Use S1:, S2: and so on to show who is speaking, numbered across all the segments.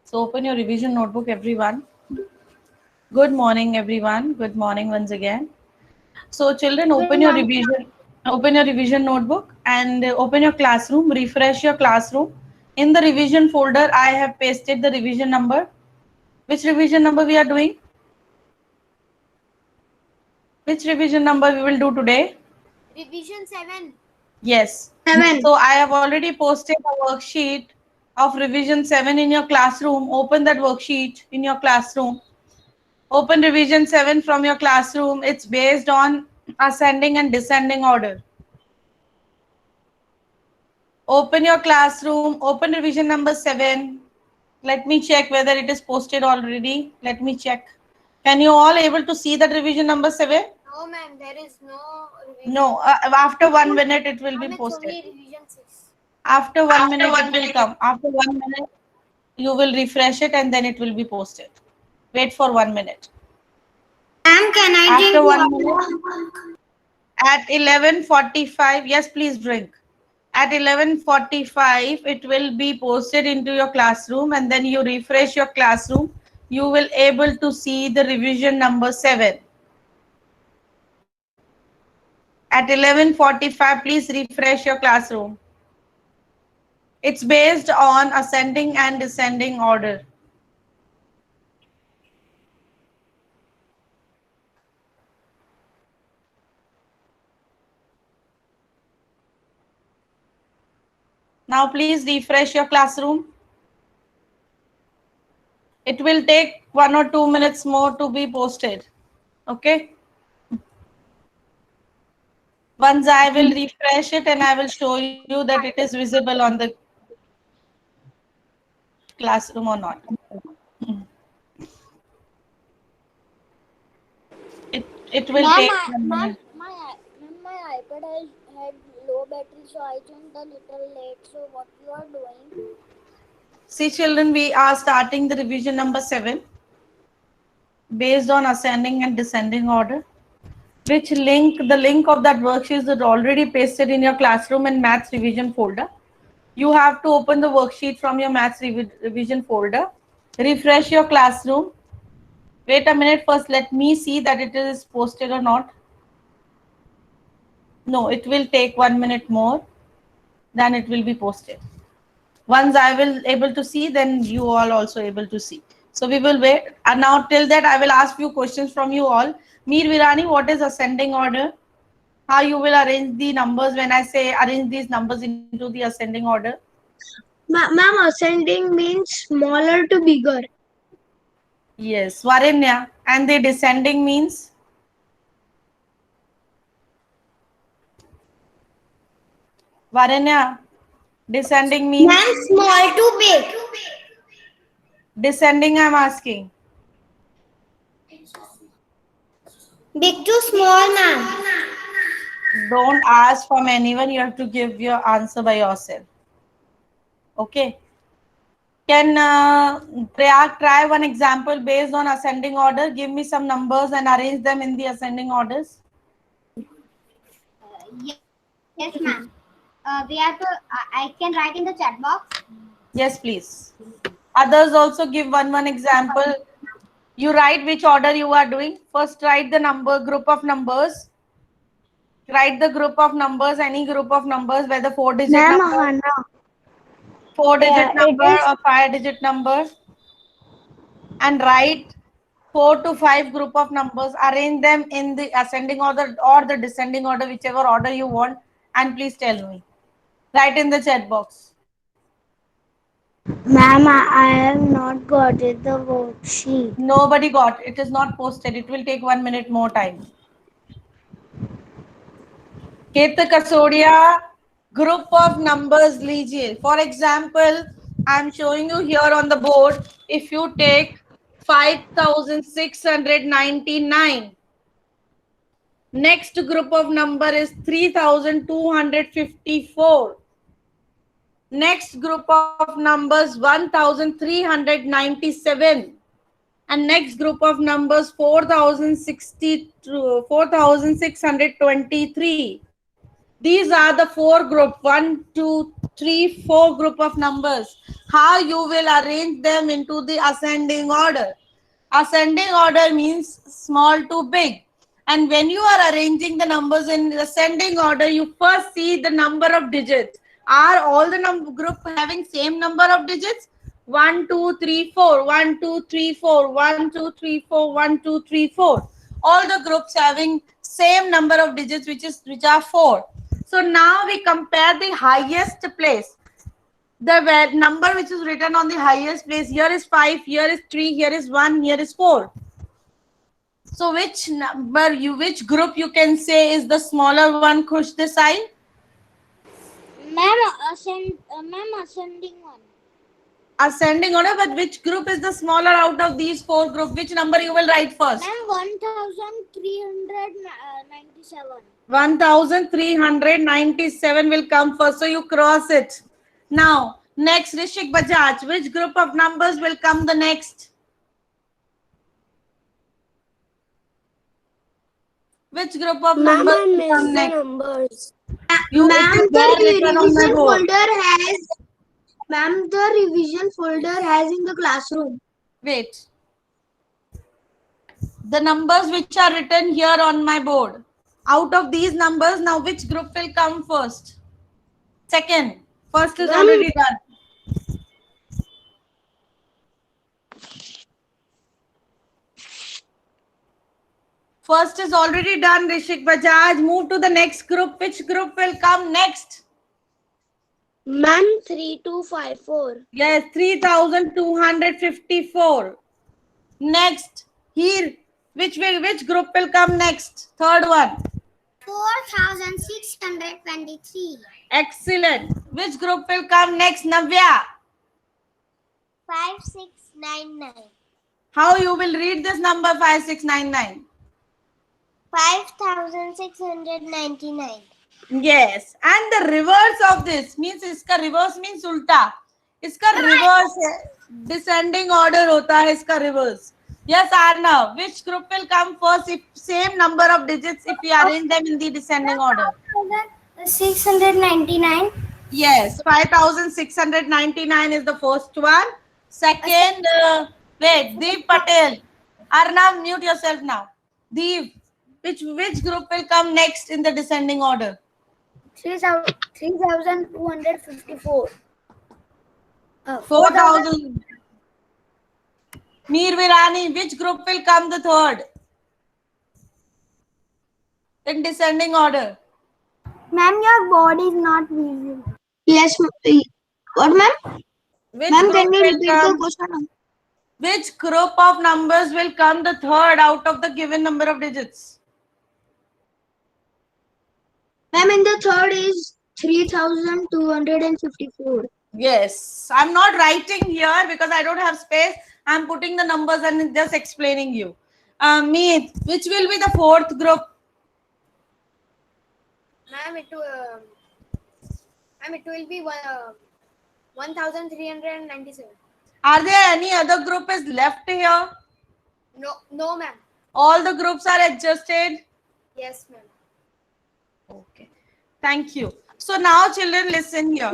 S1: So open your revision notebook, everyone. Good morning, everyone. Good morning once again. So children, open your revision notebook and open your classroom, refresh your classroom. In the revision folder, I have pasted the revision number. Which revision number we are doing? Which revision number we will do today?
S2: Revision 7.
S1: Yes.
S3: 7.
S1: So I have already posted a worksheet of revision 7 in your classroom. Open that worksheet in your classroom. Open revision 7 from your classroom. It's based on ascending and descending order. Open your classroom. Open revision number 7. Let me check whether it is posted already. Let me check. Can you all able to see that revision number 7?
S2: No, ma'am, there is no revision.
S1: No. After 1 minute, it will be
S2: Ma'am, it's
S1: posted.
S2: only revision 6.
S1: After 1 minute, it will come. After 1 minute, you will refresh it and then it will be posted. Wait for 1 minute.
S3: Ma'am, can I
S1: After
S3: drink
S1: 1 minute,
S3: water?
S1: at 11:45, yes, please drink. At 11:45, it will be posted into your classroom and then you refresh your classroom. You will able to see the revision number 7. At 11:45, please refresh your classroom. It's based on ascending and descending order. Now please refresh your classroom. It will take 1 or 2 minutes more to be posted. Okay. Once I will refresh it and I will show you that it is visible on the classroom or not. It will
S2: Ma'am,
S1: take 1 minute.
S2: my iPad had low battery, so I joined a little late. So what you are doing?
S1: See children, we are starting the revision number 7 based on ascending and descending order. The link of that worksheet is already pasted in your classroom and maths revision folder. You have to open the worksheet from your maths revision folder. Refresh your classroom. Wait a minute first. Let me see that it is posted or not. No, it will take 1 minute more. Then it will be posted. Once I will able to see, then you all also able to see. So we will wait. And now till that, I will ask few questions from you all. Mir Virani, what is ascending order? How you will arrange the numbers when I say arrange these numbers into the ascending order?
S3: Ma'am, ascending means smaller to bigger.
S1: Yes, Varenya. And the descending means? Varenya. Descending means?
S3: Ma'am, small to big.
S1: Descending I'm asking.
S3: Big to small, ma'am.
S1: Don't ask from anyone. You have to give your answer by yourself. Okay. Can Prayag try one example based on ascending order? Give me some numbers and arrange them in the ascending orders.
S2: Yes, ma'am. We have to. I can write in the chat box.
S1: Yes, please. Others also give one example. You write which order you are doing. First, write the number group of numbers. Write the group of numbers, any group of numbers, whether 4-digit
S3: Ma'am,
S1: number,
S3: Hannah.
S1: 4-digit
S3: It
S1: number
S3: is
S1: or 5-digit number, and write 4 to 5 group of numbers. Arrange them in the ascending order or the descending order, whichever order you want, and please tell me. Write in the chat box.
S3: Ma'am, I have not got it, the worksheet.
S1: Nobody got it. Is not posted. It will take 1 minute more time. Ket Kasodia, group of numbers लीजिए. For example, I am showing you here on the board. If you take 5,699, next group of number is 3,254. Next group of numbers 1,397. And next group of numbers 4,623. These are the four group, 1, 2, 3, 4 group of numbers. How you will arrange them into the ascending order. Ascending order means small to big. And when you are arranging the numbers in ascending order, you first see the number of digits. Are all the group having same number of digits? 1, 2, 3, 4, 1, 2, 3, 4, 1, 2, 3, 4, 1, 2, 3, 4. All the groups having same number of digits, which are 4. So now we compare the highest place. The number which is written on the highest place. Here is 5, here is 3, here is 1, here is 4. So which number which group you can say is the smaller one? Khush the sign.
S2: Ma'am, ascending one.
S1: Ascending order, but which group is the smaller out of these four groups? Which number you will write first?
S2: Ma'am, 1397.
S1: 1397 will come first, so you cross it. Now, next, Rishik Bajaj, which group of numbers will come the next? Which group of numbers will come next?
S3: numbers.
S1: You
S3: Ma'am,
S1: the
S3: the revision folder has. Ma'am, the revision folder has in the classroom.
S1: Wait. The numbers which are written here on my board. Out of these numbers, now which group will come first? Second. First is already done. First is already done, Rishik Bajaj. Move to the next group. Which group will come next?
S3: Ma'am, 3254.
S1: Yes, 3254. Next. Here. Which group will come next? Third one.
S2: 4623.
S1: Excellent. Which group will come next, Navya?
S2: 5699.
S1: How you will read this number 5699?
S2: 5699.
S1: Yes. And the reverse of this means iska reverse means ulta. Iska reverse descending order hota hai, iska reverse. Yes, Arnav. Which group will come first if same number of digits if we arrange them in the descending order?
S2: 699.
S1: Yes, 5699 is the first one. Second, wait, Deep Patel. Arnav, mute yourself now. Deep, which group will come next in the descending order?
S2: 3254.
S1: 4000. Mir Virani, which group will come the third? In descending order.
S2: Ma'am, your board is not visible.
S3: Yes, what, ma'am?
S1: Which
S3: Ma'am,
S1: group
S3: can you
S1: will
S3: repeat
S1: come?
S3: the question?
S1: Which group of numbers will come the third out of the given number of digits?
S3: Ma'am, in the third is 3254.
S1: Yes, I'm not writing here because I don't have space. I'm putting the numbers and just explaining you. Meet, which will be the fourth group?
S2: Ma'am, it will be 1397.
S1: Are there any other group is left here?
S2: No, ma'am.
S1: All the groups are adjusted?
S2: Yes, ma'am.
S1: Okay. Thank you. So now children listen here.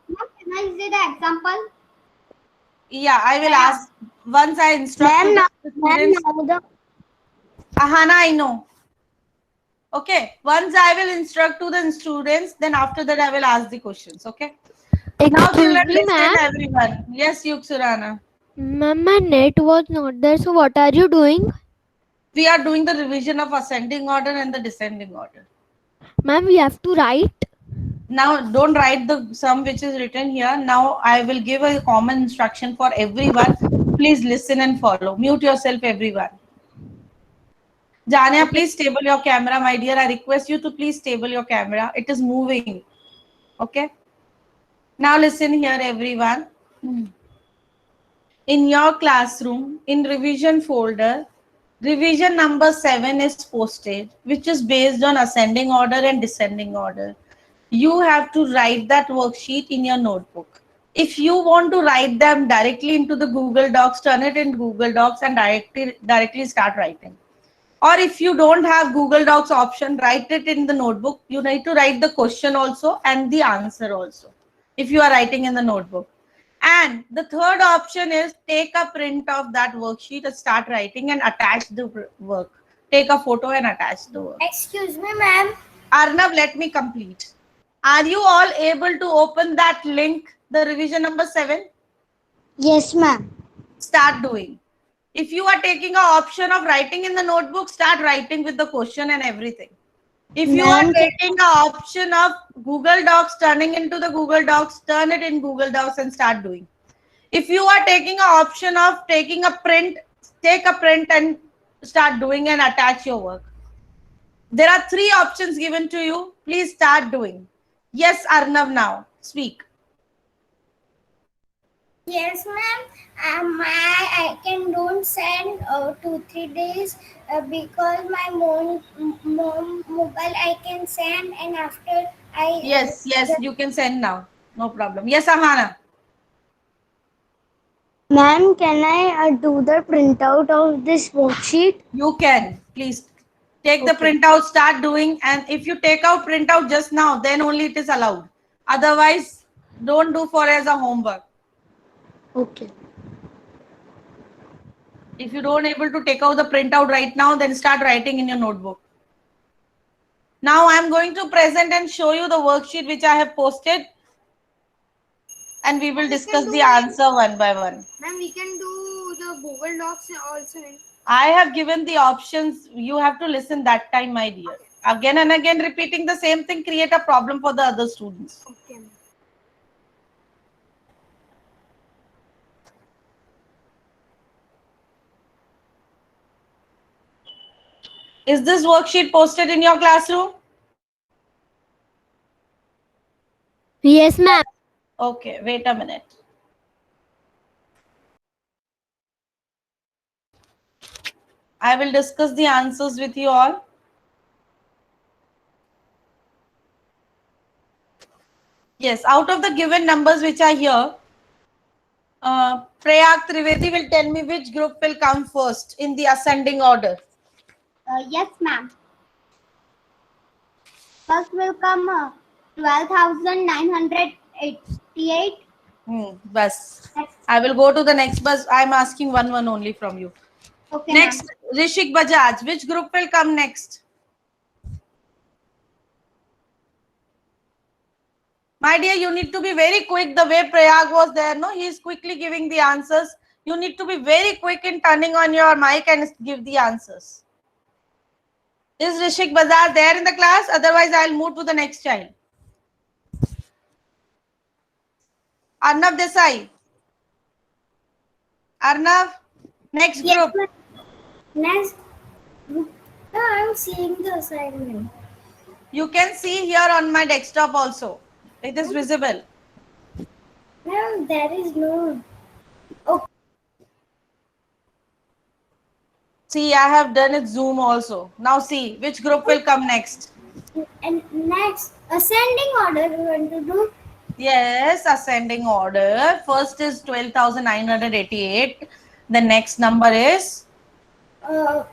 S2: Can I see the example?
S1: Yeah, I will ask once I instruct the students. Ahana, I know. Okay. Once I will instruct to the students, then after that I will ask the questions. Okay. Now children listen everyone. Yes, Yuksurana.
S4: Ma'am, my net was not there. So what are you doing?
S1: We are doing the revision of ascending order and the descending order.
S4: Ma'am, we have to write.
S1: Now don't write the sum which is written here. Now I will give a common instruction for everyone. Please listen and follow. Mute yourself, everyone. Jania, please stable your camera, my dear. I request you to please stable your camera. It is moving. Okay. Now listen here, everyone. In your classroom, in revision folder, revision number 7 is posted, which is based on ascending order and descending order. You have to write that worksheet in your notebook. If you want to write them directly into the Google Docs, turn it in Google Docs and directly start writing. Or if you don't have Google Docs option, write it in the notebook. You need to write the question also and the answer also, if you are writing in the notebook. And the third option is take a print of that worksheet and start writing and attach the work. Take a photo and attach the work.
S2: Excuse me, ma'am.
S1: Arnav, let me complete. Are you all able to open that link, the revision number 7?
S3: Yes, ma'am.
S1: Start doing. If you are taking an option of writing in the notebook, start writing with the question and everything. If you are
S3: Ma'am,
S1: taking the option of Google Docs, turning into the Google Docs, turn it in Google Docs and start doing. If you are taking an option of taking a print, take a print and start doing and attach your work. There are 3 options given to you. Please start doing. Yes, Arnav, now speak.
S2: Yes, ma'am. I can don't send 2-3 days because my mom mobile I can send, and after I
S1: Yes, you can send now. No problem. Yes, Ahana.
S3: ma'am, can I do the printout of this worksheet?
S1: You can. Please take the
S3: Okay.
S1: printout, start doing. And if you take out printout just now, then only it is allowed. Otherwise, don't do for as a homework.
S3: Okay.
S1: If you don't able to take out the printout right now, then start writing in your notebook. Now I'm going to present and show you the worksheet which I have posted. And we will discuss the answer one by one.
S2: Ma'am, we can do the Google Docs also.
S1: I have given the options. You have to listen that time, my dear. Again and again repeating the same thing create a problem for the other students.
S2: Okay.
S1: Is this worksheet posted in your classroom?
S4: Yes, ma'am.
S1: Okay, wait a minute. I will discuss the answers with you all. Yes, out of the given numbers which are here, Prayag Trivedi will tell me which group will come first in the ascending order.
S2: Yes, ma'am. First will come 12,988.
S1: Bus. I will go to the next bus. I'm asking one only from you.
S2: Okay,
S1: Next, Rishik Bajaj. Which group will come next? My dear, you need to be very quick. The way Prayag was there, no, he is quickly giving the answers. You need to be very quick in turning on your mic and give the answers. Is Rishik Bajaj there in the class? Otherwise, I'll move to the next child. Arnav Desai. Arnav, next
S2: Yes,
S1: group.
S2: next. No, I'm seeing the assignment.
S1: You can see here on my desktop also. It is visible.
S2: No, there is no.
S1: See, I have done it Zoom also. Now see, which group will come next?
S2: And next, ascending order we want to do.
S1: Yes, ascending order. First is 12,988. The next number is
S2: One.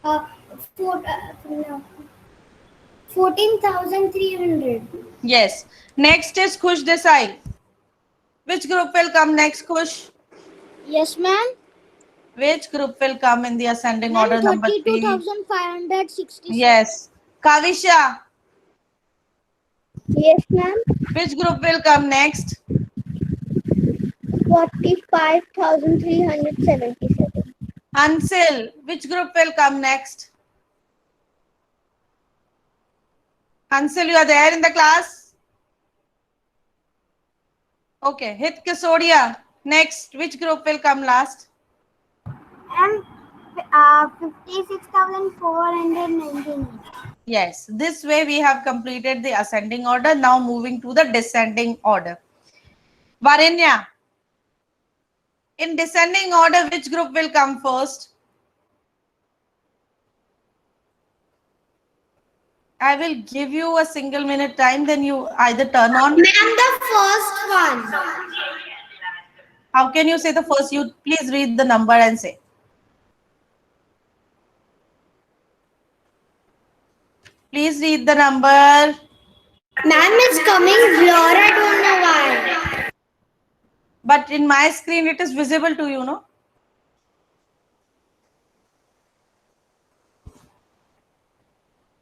S2: No, 14,300.
S1: yes. Next is Khush Desai. Which group will come next, Khush?
S3: Yes, ma'am.
S1: Which group will come in the ascending order number 3?
S3: 32,566.
S1: Yes. Kavisha,
S3: Yes, ma'am.
S1: which group will come next?
S3: 45,377.
S1: Ansil, which group will come next? Ansil, you are there in the class? Okay. Hit Kisodia. Next, which group will come last?
S2: And 56,499.
S1: Yes. This way we have completed the ascending order. Now moving to the descending order. Varenya, in descending order, which group will come first? I will give you a single minute time, then you either turn on.
S3: Ma'am, the first one.
S1: How can you say the first? You please read the number and say. Please read the number.
S2: Ma'am is coming blur. I don't know why.
S1: But in my screen, it is visible to you, no?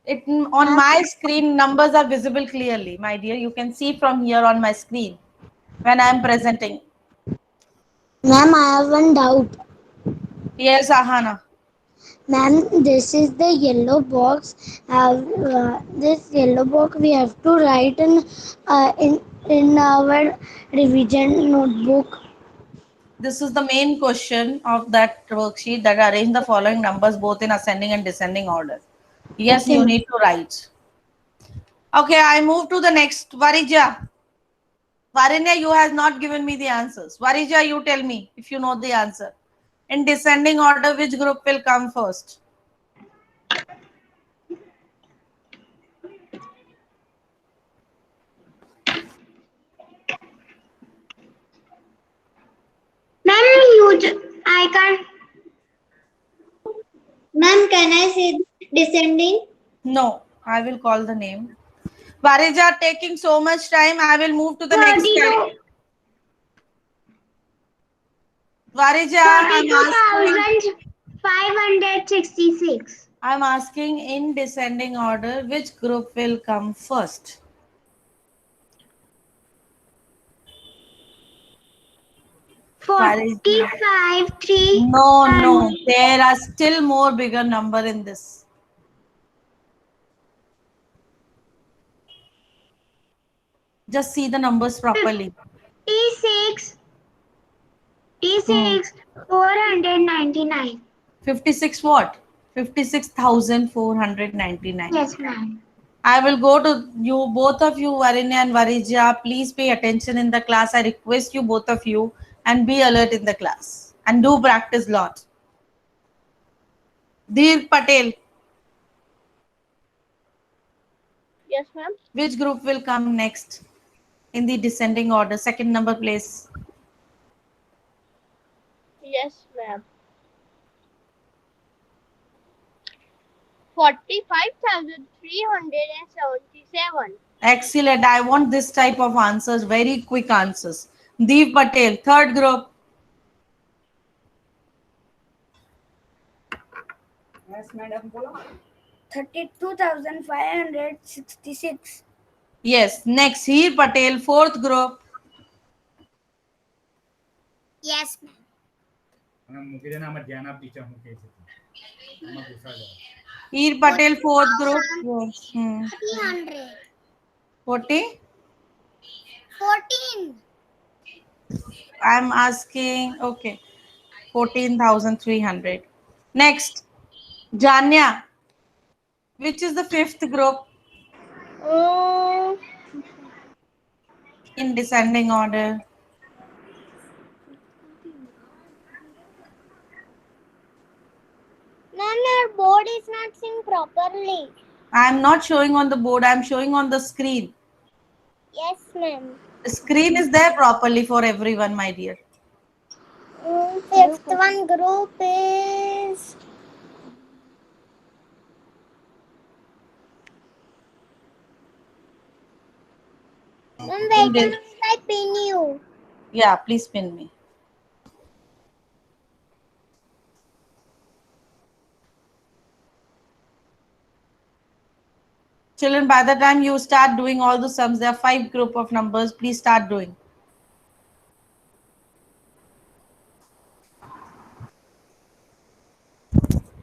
S1: On my screen, numbers are visible clearly, my dear. You can see from here on my screen when I am presenting.
S3: Ma'am, I have one doubt.
S1: Yes, Ahana.
S3: Ma'am, this is the yellow box. This yellow box we have to write in our revision notebook.
S1: This is the main question of that worksheet, that arrange the following numbers both in ascending and descending order. Yes,
S3: Okay,
S1: you
S3: ma'am.
S1: need to write. Okay, I move to the next. Varija. Varinya, you has not given me the answers. Varija, you tell me if you know the answer. In descending order, which group will come first?
S2: Ma'am, I can't. Ma'am, can I say descending?
S1: No, I will call the name. Varija, taking so much time, I will move to the next slide. Varija, I'm asking in descending order, which group will come first? Varija.
S2: 45, 3.
S1: No, there are still more bigger number in this. Just see the numbers properly.
S2: T6. T6. 499.
S1: 56 what? 56,499.
S2: Yes, ma'am.
S1: I will go to you, both of you, Varinya and Varija. Please pay attention in the class. I request you, both of you, and be alert in the class. And do practice lot. Dheer Patel.
S4: Yes, ma'am.
S1: Which group will come next in the descending order? Second number place.
S4: Yes, ma'am. 45,377.
S1: Excellent. I want this type of answers, very quick answers. Deep Patel, third group.
S5: Yes, madam.
S2: 32,566.
S1: Yes. Next, Heer Patel, fourth group.
S2: Yes, ma'am.
S1: Heer Patel, fourth group. Yes.
S2: 300.
S1: 40.
S2: 14.
S1: I'm asking, okay, 14,300. Next, Janya, which is the fifth group in descending order?
S2: Ma'am, your board is not seen properly.
S1: I'm not showing on the board, I'm showing on the screen.
S2: Yes, ma'am.
S1: The screen is there properly for everyone, my dear.
S2: Fifth one group is Ma'am, wait a minute, I pin you.
S1: Yeah, please pin me. Children, by the time you start doing all the sums, there are 5 group of numbers. Please start doing.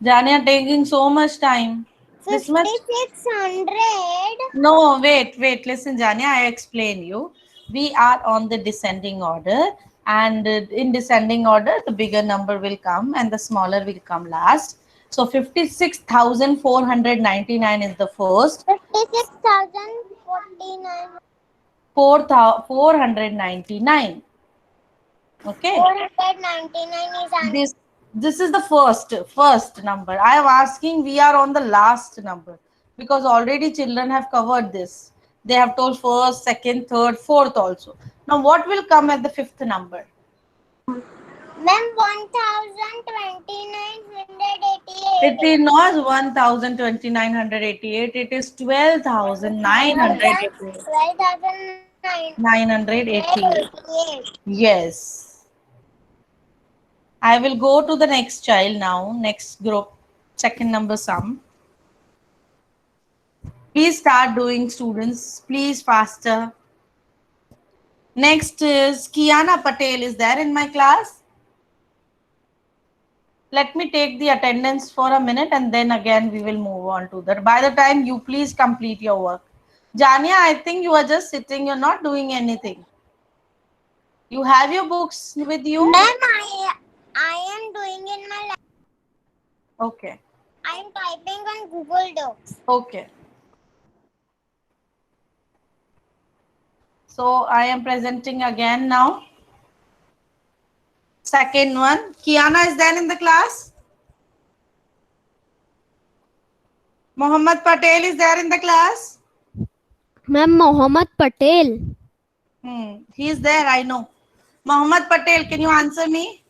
S1: Janya, taking so much time. This much?
S2: 5,600.
S1: No, wait. Listen, Janya, I explain you. We are on the descending order, and in descending order, the bigger number will come and the smaller will come last. So 56,499 is the first.
S2: 56,049.
S1: 499. Okay.
S2: 499 is answer.
S1: This is the first number. I am asking, we are on the last number because already children have covered this. They have told first, second, third, fourth also. Now what will come at the fifth number?
S2: Ma'am, 1,2988.
S1: It is not 1,2988. It is 12,988. 988. Yes. I will go to the next child now. Next group. Second number sum. Please start doing, students. Please faster. Next is Kiana Patel. Is there in my class? Let me take the attendance for a minute and then again we will move on to that. By the time you please complete your work. Jania, I think you are just sitting. You're not doing anything. You have your books with you?
S2: Ma'am, I am doing in my lab.
S1: Okay.
S2: I am typing on Google Docs.
S1: Okay. So I am presenting again now. Second one. Kiana is there in the class? Mohammed Patel is there in the class?
S4: Ma'am, Mohammed Patel.
S1: He is there, I know. Mohammed Patel, can you answer me?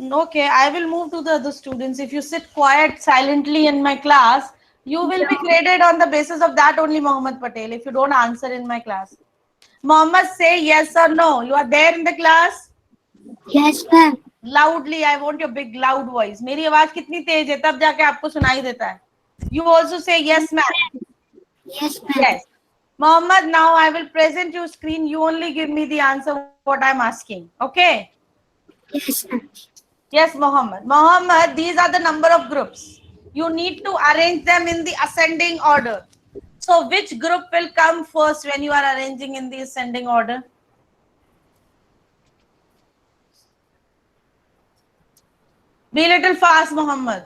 S1: Okay, I will move to the other students. If you sit quiet silently in my class, you will be graded on the basis of that only, Mohammed Patel, if you don't answer in my class. Mohammed, say yes or no. You are there in the class?
S3: Yes, ma'am.
S1: Loudly, I want your big loud voice. मेरी आवाज कितनी तेज है तब जाके आपको सुनाई देता है. You also say yes, ma'am.
S3: Yes, ma'am.
S1: Yes. Mohammed, now I will present you screen. You only give me the answer what I'm asking. Okay?
S3: Yes, ma'am.
S1: Yes, Mohammed. Mohammed, these are the number of groups. You need to arrange them in the ascending order. So which group will come first when you are arranging in the ascending order? Be a little fast, Mohammed.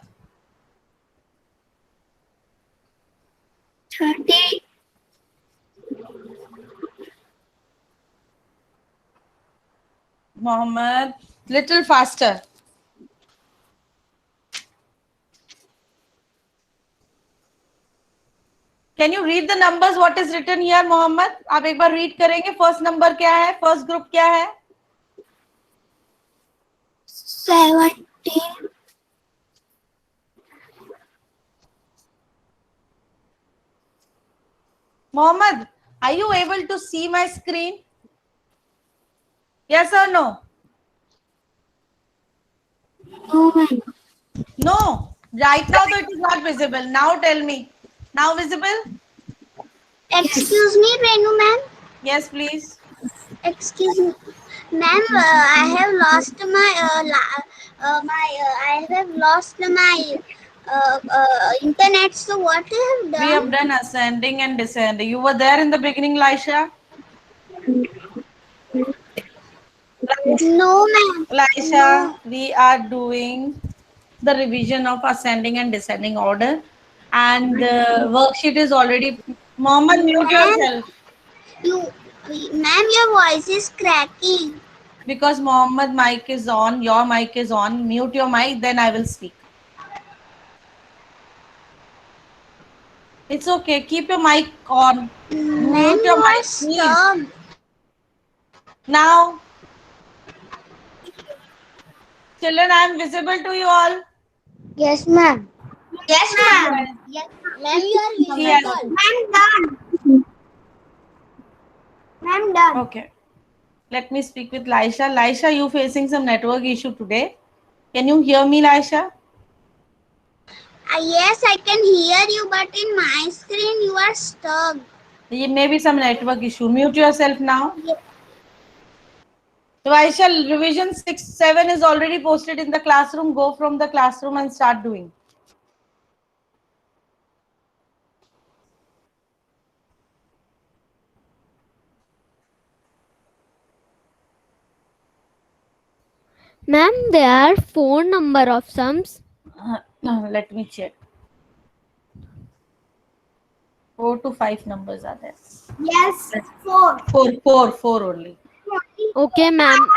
S3: 30.
S1: Mohammed, little faster. Can you read the numbers? What is written here, Mohammed? आप एक बार read करेंगे. First number क्या है? First group क्या है?
S3: 17.
S1: Mohammed, are you able to see my screen? Yes or no?
S3: No, ma'am.
S1: No. Right now, though, it is not visible. Now tell me. Now visible?
S2: Excuse me, Renu ma'am.
S1: Yes, please.
S2: Excuse me, ma'am. I have lost my I have lost my internet. So what I have done?
S1: We have done ascending and descending. You were there in the beginning, Laisha?
S2: No, ma'am.
S1: Laisha, we are doing the revision of ascending and descending order. And the worksheet is already... Mohammed, mute yourself.
S2: Ma'am, your voice is cracking.
S1: Because Mohammed mic is on, your mic is on. Mute your mic, then I will speak. It's okay. Keep your mic on.
S2: Ma'am,
S1: Mute your
S2: you
S1: mic,
S2: are
S1: please.
S2: stuck.
S1: Now, children, I am visible to you all.
S3: Yes, ma'am.
S2: Yes, ma'am. Yes, ma'am, you are
S1: Yes.
S2: visible. Ma'am, done. Ma'am, done.
S1: Okay. Let me speak with Laisha. Laisha, you facing some network issue today. Can you hear me, Laisha?
S2: Yes, I can hear you, but in my screen you are stuck.
S1: There may be some network issue. Mute yourself now.
S2: Yes.
S1: So, Aisha, revision 6-7 is already posted in the classroom. Go from the classroom and start doing.
S4: Ma'am, there are 4 number of sums.
S1: Let me check. 4 to 5 numbers are there.
S2: Yes, 4.
S1: 4 only.
S4: Okay, ma'am.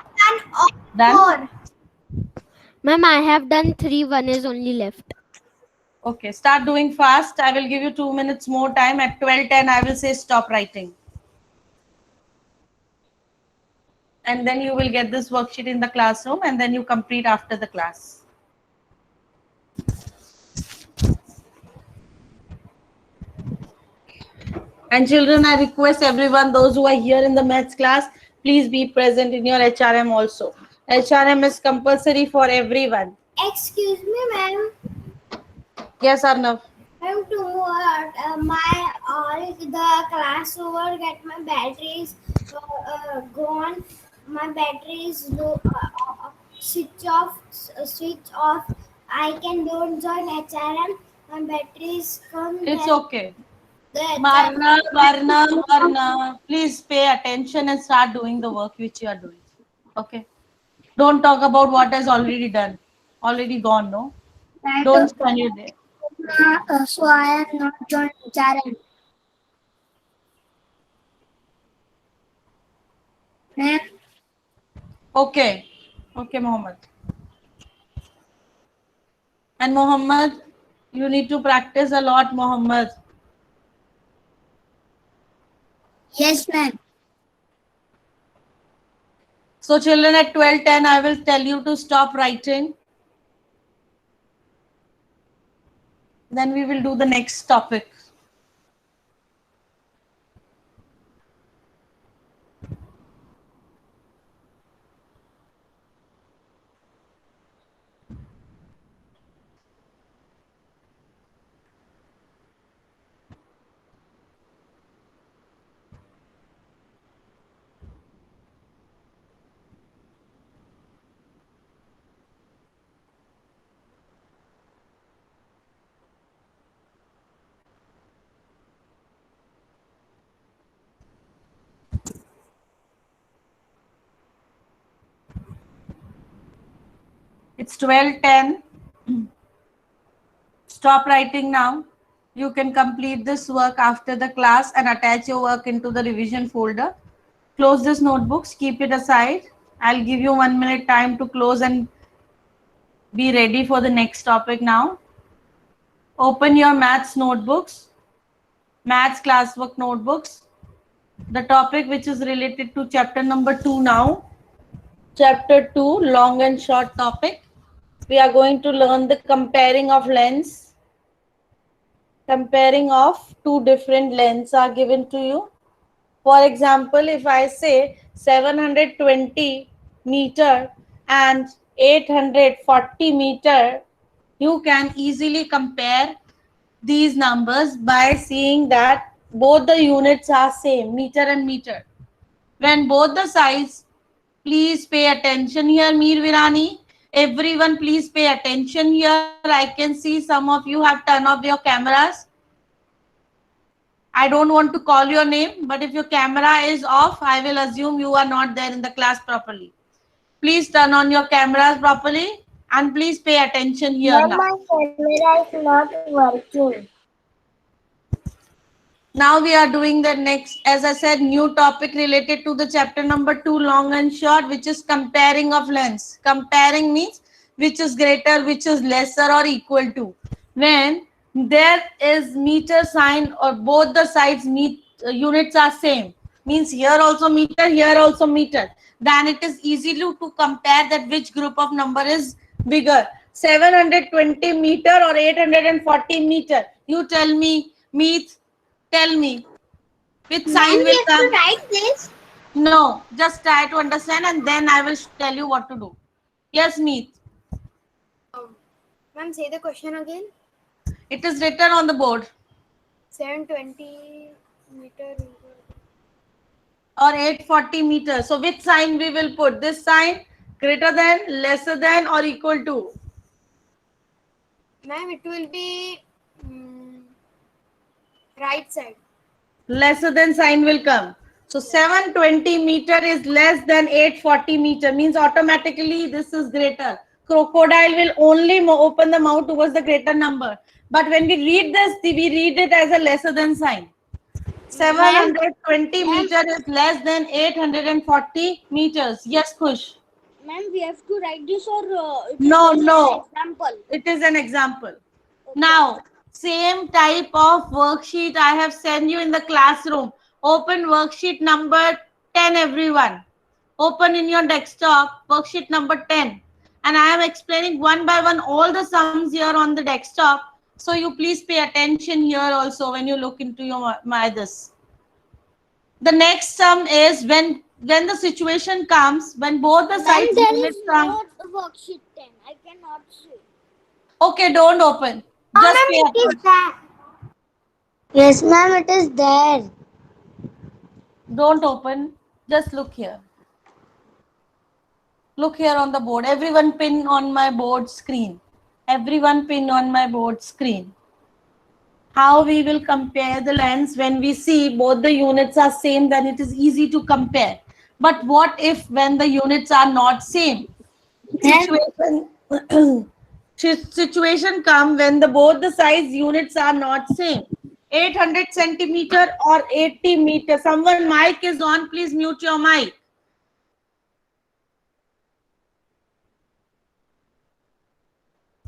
S1: Done?
S4: Ma'am, I have done 3. 1 is only left.
S1: Okay, start doing fast. I will give you 2 minutes more time. At 12:10, I will say stop writing. And then you will get this worksheet in the classroom and then you complete after the class. And children, I request everyone, those who are here in the maths class, please be present in your HRM also. HRM is compulsory for everyone.
S2: Excuse me, ma'am.
S1: Yes, Arnav.
S2: Ma'am, tomorrow my all the class over. Get my batteries gone. My battery is low. Switch off. Switch off. I can don't join HRM. My batteries come.
S1: It's
S2: then
S1: okay.
S2: the
S1: Varna, please pay attention and start doing the work which you are doing. Okay. Don't talk about what is already done, already gone. No, don't spend your day.
S3: So I am not joined HRM. Ma'am,
S1: Okay, okay, Mohammed. And Mohammed, you need to practice a lot, Mohammed.
S3: yes, ma'am.
S1: So, children, at 12:10, I will tell you to stop writing. Then we will do the next topic. It's 12:10. Stop writing now. You can complete this work after the class and attach your work into the revision folder. Close this notebooks, keep it aside. I'll give you 1 minute time to close and be ready for the next topic now. Open your maths notebooks, maths classwork notebooks. The topic which is related to chapter number 2 now. Chapter 2, long and short topic. We are going to learn the comparing of lengths. Comparing of two different lengths are given to you. For example, if I say 720 meter and 840 meter, you can easily compare these numbers by seeing that both the units are same, meter and meter. When both the sides, please pay attention here, Mir Virani. Everyone, please pay attention here. I can see some of you have turned off your cameras. I don't want to call your name, but if your camera is off, I will assume you are not there in the class properly. Please turn on your cameras properly and please pay attention here now.
S3: My camera is not working.
S1: Now we are doing the next, as I said, new topic related to the chapter number 2, long and short, which is comparing of lengths. Comparing means which is greater, which is lesser or equal to. When there is meter sign or both the sides units are same, means here also meter, then it is easy to compare that which group of number is bigger, 720 meter or 840 meter. You tell me, Meet. Tell me, which sign will come?
S2: write this.
S1: No, just try to understand and then I will tell you what to do. Yes, Meet.
S6: Ma'am, say the question again.
S1: It is written on the board.
S6: 720 meter
S1: Or 840 meters. So which sign we will put? This sign, greater than, lesser than or equal to?
S6: Ma'am, it will be right side.
S1: Lesser than sign will come. So 720 meter is less than 840 meter, means automatically this is greater. Crocodile will only open the mouth towards the greater number. But when we read this, we read it as a lesser than sign. 720 meter is less than 840 meters. Yes, Khush.
S3: Ma'am, we have to write this or
S1: No.
S3: example.
S1: It is an example. Now, same type of worksheet I have sent you in the classroom. Open worksheet number 10, everyone. Open in your desktop, worksheet number 10. And I am explaining one by one all the sums here on the desktop. So you please pay attention here also when you look into your my this. The next sum is when the situation comes when both the sides units are.
S3: worksheet 10. I cannot see.
S1: Okay, don't open. Just pay attention.
S3: there. Yes, ma'am, it is there.
S1: Don't open. Just look here. Look here on the board. Everyone pin on my board screen. Everyone pin on my board screen. How we will compare the lengths when we see both the units are same, then it is easy to compare. But what if when the units are not same? Situation situation come when the both the size units are not same. 800 centimeter or 80 meter. Someone mic is on. Please mute your mic.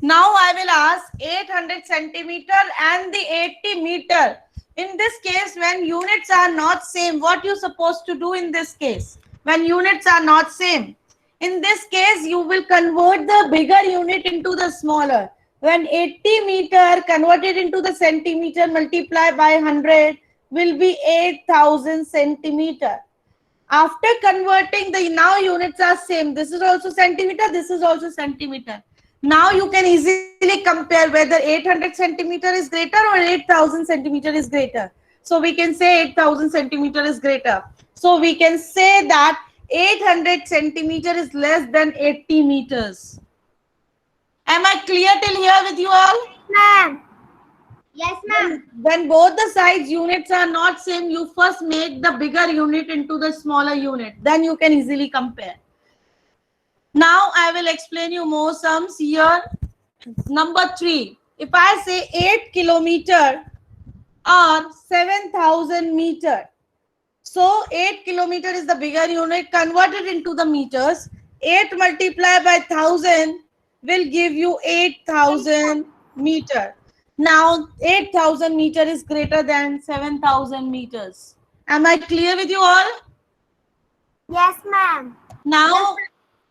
S1: Now I will ask 800 centimeter and the 80 meter. In this case, when units are not same, what you supposed to do in this case? When units are not same. In this case, you will convert the bigger unit into the smaller. When 80 meter converted into the centimeter multiplied by 100 will be 8,000 centimeter. After converting the now units are same. This is also centimeter. This is also centimeter. Now you can easily compare whether 800 centimeter is greater or 8,000 centimeter is greater. So we can say 8,000 centimeter is greater. So we can say that 800 centimeter is less than 80 meters. Am I clear till here with you all?
S2: Ma'am. Yes, ma'am.
S1: When both the sides units are not same, you first make the bigger unit into the smaller unit. Then you can easily compare. Now I will explain you more sums here. Number 3. If I say 8 kilometer or 7,000 meter. So 8 kilometer is the bigger unit converted into the meters. 8 multiplied by 1000 will give you 8,000 meter. Now 8,000 meter is greater than 7,000 meters. Am I clear with you all?
S2: Yes, ma'am.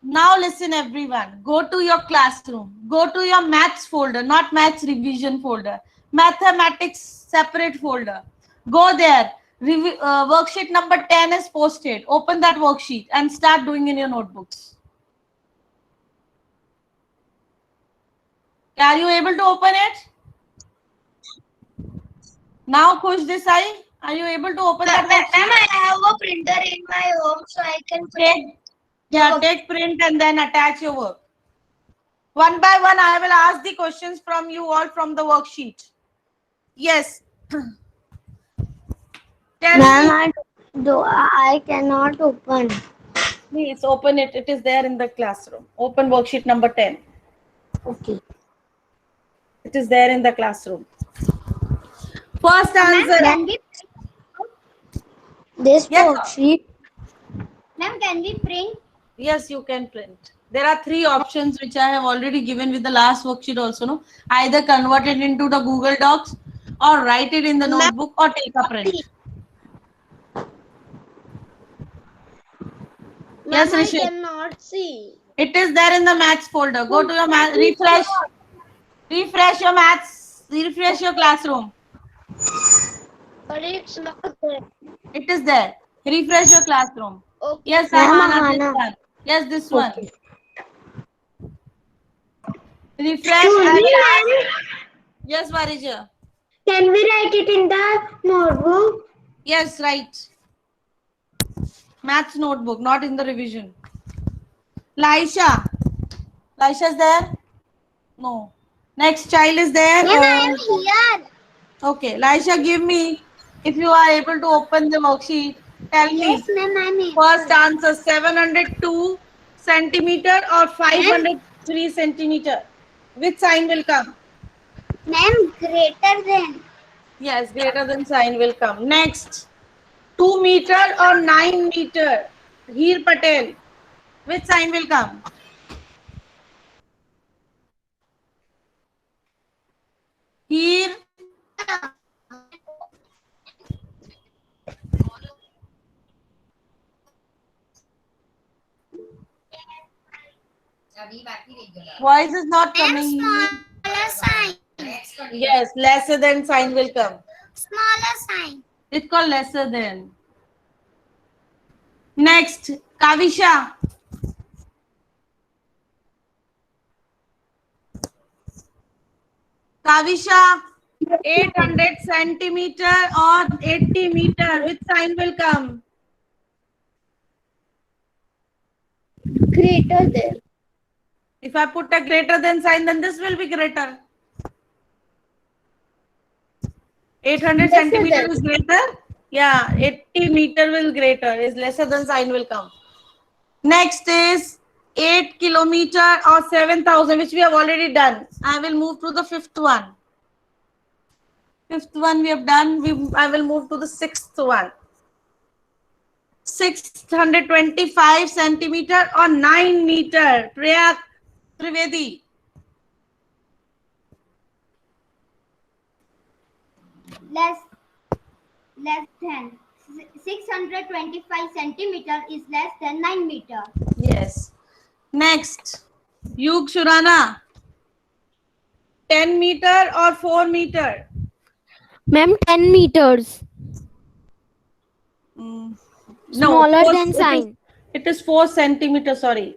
S1: Now listen everyone. Go to your classroom. Go to your maths folder, not maths revision folder. Mathematics separate folder. Go there. Worksheet number 10 is posted. Open that worksheet and start doing in your notebooks. Are you able to open it? Now, Khush Desai, are you able to open that worksheet?
S2: Ma'am, I have a printer in my home, so I can
S1: Take print and then attach your work. One by one, I will ask the questions from you all from the worksheet. Yes.
S3: Ma'am, I cannot open.
S1: Please open it. It is there in the classroom. Open worksheet number 10.
S3: Okay.
S1: It is there in the classroom. First answer.
S2: Can we,
S3: This
S1: Yes.
S3: worksheet.
S2: ma'am, can we print?
S1: Yes, you can print. There are 3 options which I have already given with the last worksheet also. No? Either convert it into the Google Docs or write it in the notebook or take a print. Yes,
S3: I
S1: Rishi.
S3: cannot see.
S1: It is there in the maths folder. Go to your math. Refresh your maths. Refresh your classroom.
S3: But it's not there.
S1: It is there. Refresh your classroom.
S3: Okay.
S1: Yes,
S3: Ma'am,
S1: Ahana, this
S3: Ahana.
S1: one. Yes, this
S3: Okay.
S1: one. Refresh. Yes, Varija.
S3: Can we write it in the notebook?
S1: Yes, right. Maths notebook, not in the revision. Laisha. Laisha is there? No. Next child is there?
S2: Ma'am, I am here.
S1: Okay. Laisha, give me, if you are able to open the worksheet, tell
S2: Yes,
S1: me.
S2: ma'am, I'm here.
S1: First answer, 702 centimeter or 503 centimeter. Which sign will come?
S2: Ma'am, greater than.
S1: Yes, greater than sign will come. Next, 2 meter or 9 meter. Heer Patel. Which sign will come? Here, voice is not coming.
S2: Smaller sign.
S1: Yes, lesser than sign will come.
S2: Smaller sign.
S1: It's called lesser than. Next, Kavisha. Kavisha, 800 centimeter or 80 meter, which sign will come?
S3: Greater than.
S1: If I put a greater than sign, then this will be greater. 800
S3: Lesser
S1: centimeter
S3: than.
S1: is greater. Yeah, 80 meter will greater. Is lesser than sign will come. Next is 8 kilometer or 7,000, which we have already done. I will move to the fifth one. Fifth one we have done. I will move to the sixth one. 625 centimeter or 9 meter. Priya Trivedi.
S2: Less than 625 centimeter is less than 9 meter.
S1: Yes. Next, Yug Shurana. 10 meter or 4 meter?
S4: Ma'am, 10 meters.
S1: No,
S4: Smaller
S1: four-
S4: than sign.
S1: It is 4 centimeter, sorry.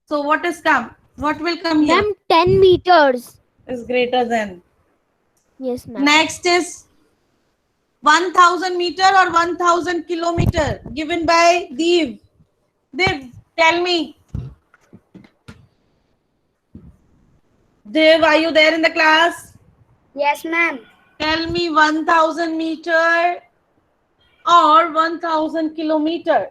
S1: So what is come? What will come here?
S4: Ma'am, 10 meters.
S1: Is greater than.
S4: Yes, ma'am.
S1: Next is 1000 meter or 1000 kilometer given by Dev. Dev, tell me. Dev, are you there in the class?
S2: Yes, ma'am.
S1: Tell me 1000 meter or 1000 kilometer.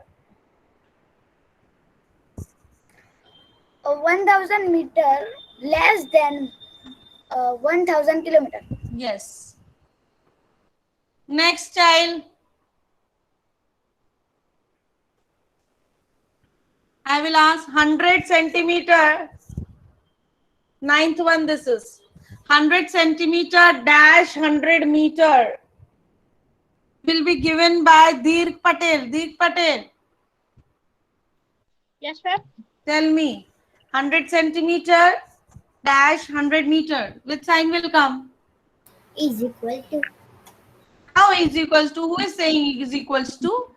S2: 1000 meter less than 1000 kilometer.
S1: Yes. Next child. I will ask 100 centimeter. Ninth one this is. 100 centimeter dash 100 meter will be given by Dirk Patel. Dirk Patel.
S6: Yes, ma'am.
S1: Tell me. 100 centimeter dash 100 meter. Which sign will come?
S2: Is equal to.
S1: How is equals to? Who is saying is equals to?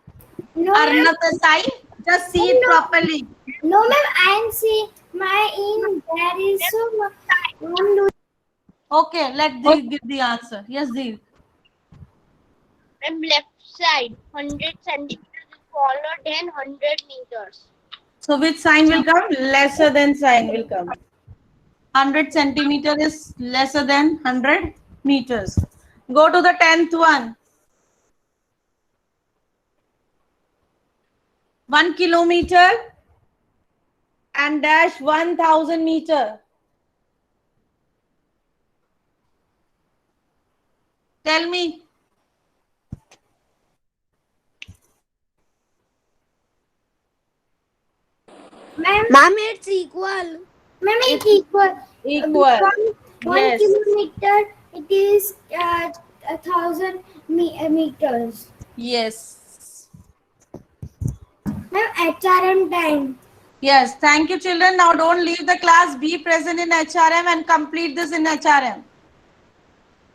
S2: No, ma'am.
S1: Another sign. Just see it
S2: No.
S1: properly.
S2: No, ma'am. I am seeing my in there is one.
S1: Okay, let Dirk give the answer. Yes, Dirk.
S6: Ma'am, left side 100 centimeters is smaller than 100 meters.
S1: So which sign will come? Lesser than sign will come. 100 centimeter is lesser than 100 meters. Go to the 10th one. 1 kilometer and dash 1000 meter. Tell me.
S2: Ma'am, it's equal. Ma'am, it's equal.
S1: Equal.
S2: One
S1: Yes.
S2: kilometer, it is 1000 meters.
S1: Yes.
S2: Ma'am, HRM time.
S1: Yes. Thank you, children. Now don't leave the class. Be present in HRM and complete this in HRM.